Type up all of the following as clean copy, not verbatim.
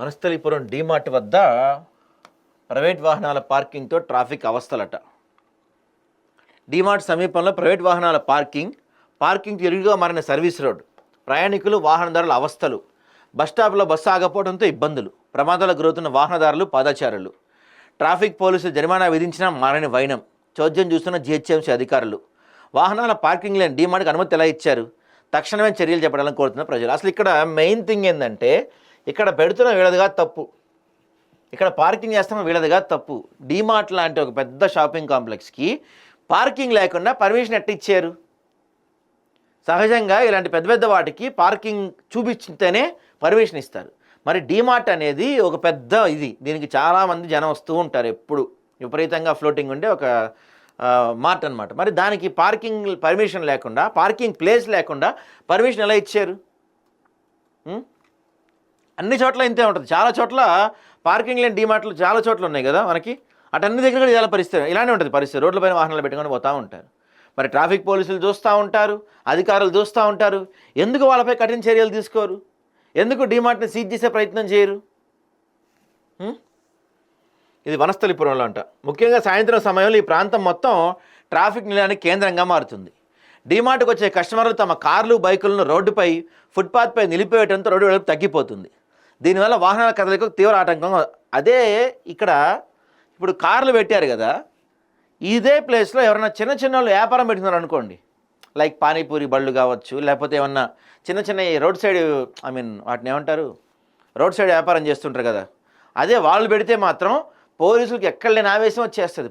వనస్థలిపురం డీమార్ట్ వద్ద ప్రైవేట్ వాహనాల పార్కింగ్తో ట్రాఫిక్ అవస్థలట. డీమార్ట్ సమీపంలో ప్రైవేట్ వాహనాల పార్కింగ్ ఇరుగ్గా మారిన సర్వీస్ రోడ్, ప్రయాణికులు వాహనదారుల అవస్థలు, బస్టాప్లో బస్సు ఆగపోవడంతో ఇబ్బందులు, ప్రమాదాలకు గురవుతున్న వాహనదారులు పాదచారులు, ట్రాఫిక్ పోలీసులు జరిమానా విధించినా మారని వైనం, చోద్యం చూస్తున్న జిహెచ్ఎంసీ అధికారులు. వాహనాల పార్కింగ్ లేని డీమార్ట్కి అనుమతి ఎలా ఇచ్చారు? తక్షణమే చర్యలు చేపట్టాలని కోరుతున్న ప్రజలు. అసలు ఇక్కడ మెయిన్ థింగ్ ఏంటంటే, ఇక్కడ పెడుతున్న వీళ్ళదిగా తప్పు, ఇక్కడ పార్కింగ్ చేస్తున్న వీళ్ళదిగా తప్పు. డీమార్ట్ లాంటి ఒక పెద్ద షాపింగ్ కాంప్లెక్స్కి పార్కింగ్ లేకుండా పర్మిషన్ ఎట్ట ఇచ్చారు? సహజంగా ఇలాంటి పెద్ద పెద్ద వాటికి పార్కింగ్ చూపించితేనే పర్మిషన్ ఇస్తారు. మరి డీమార్ట్ అనేది ఒక పెద్ద దీనికి చాలామంది జనం వస్తూ ఉంటారు, ఎప్పుడు విపరీతంగా ఫ్లోటింగ్ ఉండే ఒక మార్ట్ అనమాట. మరి దానికి పార్కింగ్ పర్మిషన్ లేకుండా, పార్కింగ్ ప్లేస్ లేకుండా పర్మిషన్ ఎలా ఇచ్చారు? అన్ని చోట్ల ఇంతే ఉంటుంది. చాలా చోట్ల పార్కింగ్ లేని డీమార్ట్లు చాలా చోట్ల ఉన్నాయి కదా మనకి. అటన్ని దగ్గర కూడా చాలా పరిస్థితి ఇలానే ఉంటుంది. పరిస్థితి రోడ్లపైన వాహనాలు పెట్టుకొని పోతూ ఉంటారు. మరి ట్రాఫిక్ పోలీసులు చూస్తూ ఉంటారు, అధికారులు చూస్తూ ఉంటారు. ఎందుకు వాళ్ళపై కఠిన చర్యలు తీసుకోరు? ఎందుకు డీమార్ట్ని సీజ్ చేసే ప్రయత్నం చేయరు? ఇది వనస్థలిపురంలో అంట. ముఖ్యంగా సాయంత్రం సమయంలో ఈ ప్రాంతం మొత్తం ట్రాఫిక్ నిలయానికి కేంద్రంగా మారుతుంది. డీమార్ట్కి వచ్చే కస్టమర్లు తమ కార్లు, బైకులను రోడ్డుపై, ఫుట్పాత్పై నిలిపివేయడంతో రోడ్డు వెడల్పు తగ్గిపోతుంది. దీనివల్ల వాహనాల కదలికకు తీవ్ర ఆటంకం. అదే ఇక్కడ ఇప్పుడు కార్లు పెట్టారు కదా, ఇదే ప్లేస్లో ఎవరైనా చిన్న చిన్న వాళ్ళు వ్యాపారం పెట్టుకున్నారు అనుకోండి, లైక్ పానీపూరి బళ్ళు కావచ్చు, లేకపోతే ఏమన్నా చిన్న చిన్న రోడ్ సైడ్ వాటిని ఏమంటారు, రోడ్ సైడ్ వ్యాపారం చేస్తుంటారు కదా, అదే వాళ్ళు పెడితే మాత్రం పోలీసులకి ఎక్కడ లేని ఆవేశం వచ్చేస్తుంది.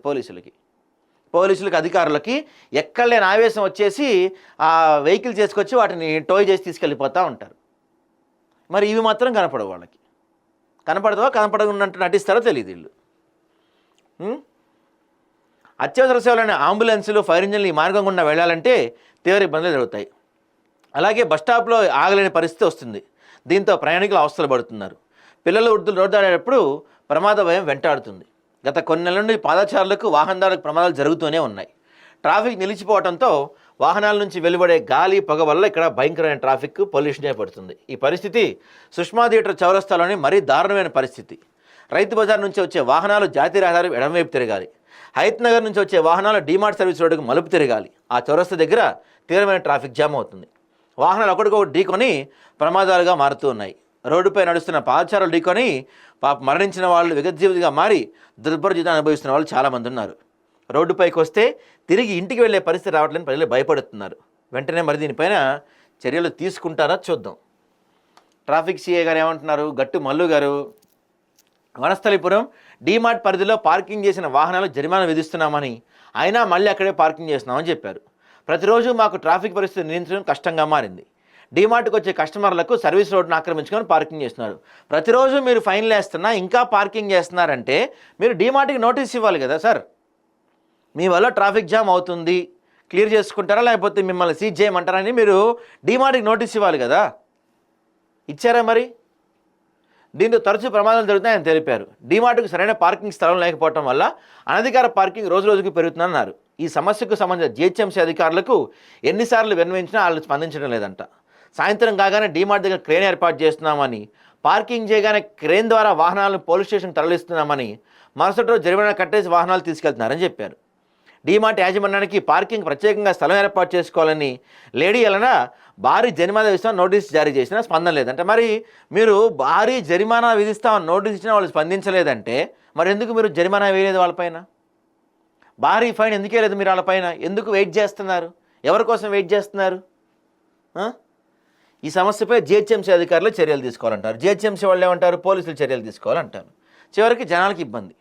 పోలీసులకి అధికారులకి ఎక్కడ లేని ఆవేశం వచ్చేసి ఆ వెహికల్ చేసుకొచ్చి వాటిని టోయ్ చేసి తీసుకెళ్ళిపోతూ ఉంటారు. మరి ఇవి మాత్రం కనపడవు వాళ్ళకి. కనపడకున్నట్టు నటిస్తారో తెలియదు వీళ్ళు. అత్యవసర సేవలైన అంబులెన్సులు, ఫైర్ ఇంజన్లు ఈ మార్గం గుండా వెళ్ళాలంటే తీవ్ర ఇబ్బందులు జరుగుతాయి. అలాగే బస్టాప్లో ఆగలేని పరిస్థితి వస్తుంది. దీంతో ప్రయాణికులు అవస్థలు పడుతున్నారు. పిల్లలు, వృద్ధులు రోడ్డు దాడేటప్పుడు ప్రమాద భయం వెంటాడుతుంది. గత కొన్ని నెలల నుండి పాదచారులకు, వాహనదారులకు ప్రమాదాలు జరుగుతూనే ఉన్నాయి. ట్రాఫిక్ నిలిచిపోవడంతో వాహనాల నుంచి వెలువడే గాలి, పొగ వల్ల ఇక్కడ భయంకరమైన ట్రాఫిక్ పొల్యూషన్ ఏర్పడుతుంది. ఈ పరిస్థితి సుష్మా థియేటర్ చౌరస్తాలోని మరీ దారుణమైన పరిస్థితి. రైతు బజార్ నుంచి వచ్చే వాహనాలు జాతీయ రహదారి ఎడమవైపు తిరగాలి. హయత్ నగర్ నుంచి వచ్చే వాహనాలు డీమార్ట్ సర్వీస్ రోడ్డుకు మలుపు తిరగాలి. ఆ చౌరస్తా దగ్గర తీవ్రమైన ట్రాఫిక్ జామ్ అవుతుంది. వాహనాలు ఒకటికొకటి ఢీకొని ప్రమాదాలుగా మారుతూ ఉన్నాయి. రోడ్డుపై నడుస్తున్న పాదచారులు ఢీకొని మరణించిన వాళ్ళు విగతజీవిగా మారి దుర్భర జీవితాన్ని అనుభవిస్తున్న వాళ్ళు చాలామంది ఉన్నారు. రోడ్డుపైకి వస్తే తిరిగి ఇంటికి వెళ్ళే పరిస్థితి రావట్లేని ప్రజలు భయపడుతున్నారు. వెంటనే మరి దీనిపైన చర్యలు తీసుకుంటారా చూద్దాం. ట్రాఫిక్ సిఐ గారు ఏమంటున్నారు? గట్టు మల్లు గారు, వనస్థలిపురం డీమార్ట్ పరిధిలో పార్కింగ్ చేసిన వాహనాలు జరిమానా విధిస్తున్నామని, అయినా మళ్ళీ అక్కడే పార్కింగ్ చేస్తున్నామని చెప్పారు. ప్రతిరోజు మాకు ట్రాఫిక్ పరిస్థితి నియంత్రించడం కష్టంగా మారింది. డీమార్ట్కి వచ్చే కస్టమర్లకు సర్వీస్ రోడ్ను ఆక్రమించుకొని పార్కింగ్ చేస్తున్నారు. ప్రతిరోజు మీరు ఫైన్లు వేస్తున్నా ఇంకా పార్కింగ్ చేస్తున్నారంటే మీరు డీమార్ట్కి నోటీస్ ఇవ్వాలి కదా సార్. మీ వల్ల ట్రాఫిక్ జామ్ అవుతుంది, క్లియర్ చేసుకుంటారా లేకపోతే మిమ్మల్ని సీజ్ చేయమంటారని మీరు డీమార్ట్కి నోటీస్ ఇవ్వాలి కదా. ఇచ్చారా మరి? దీంతో తరచూ ప్రమాదాలు జరుగుతాయని తెలిపారు. డీమార్ట్కు సరైన పార్కింగ్ స్థలం లేకపోవడం వల్ల అనధికార పార్కింగ్ రోజు రోజుకు పెరుగుతుందన్నారు. ఈ సమస్యకు సంబంధించిన జిహెచ్ఎంసీ అధికారులకు ఎన్నిసార్లు విన్నవించినా వాళ్ళు స్పందించడం లేదంట. సాయంత్రం కాగానే డీమార్ట్ దగ్గర క్రేన్ ఏర్పాటు చేస్తున్నామని, పార్కింగ్ చేయగానే క్రేన్ ద్వారా వాహనాలను పోలీస్ స్టేషన్ తరలిస్తున్నామని, మరుసటి రోజు జరిమానా కట్టేసి వాహనాలు తీసుకెళ్తున్నారని చెప్పారు. డీమార్ట్ యాజమాన్యానికి పార్కింగ్ ప్రత్యేకంగా స్థలం ఏర్పాటు చేసుకోవాలని లేడీ ఎలన భారీ జరిమానా విధిస్తామని నోటీస్ జారీ చేసినా స్పందన లేదంటే, మరి మీరు భారీ జరిమానా విధిస్తామని నోటీస్ ఇచ్చినా వాళ్ళు స్పందించలేదంటే మరి ఎందుకు మీరు జరిమానా వేయలేదు వాళ్ళపైన? భారీ ఫైన్ ఎందుకు వేయలేదు మీరు వాళ్ళపైన? ఎందుకు వెయిట్ చేస్తున్నారు? ఎవరి కోసం వెయిట్ చేస్తున్నారు? ఈ సమస్యపై జిహెచ్ఎంసీ అధికారులు చర్యలు తీసుకోవాలంటారు. జిహెచ్ఎంసీ వాళ్ళు ఏమంటారు? పోలీసులు చర్యలు తీసుకోవాలంటారు. చివరికి జనాలకు ఇబ్బంది.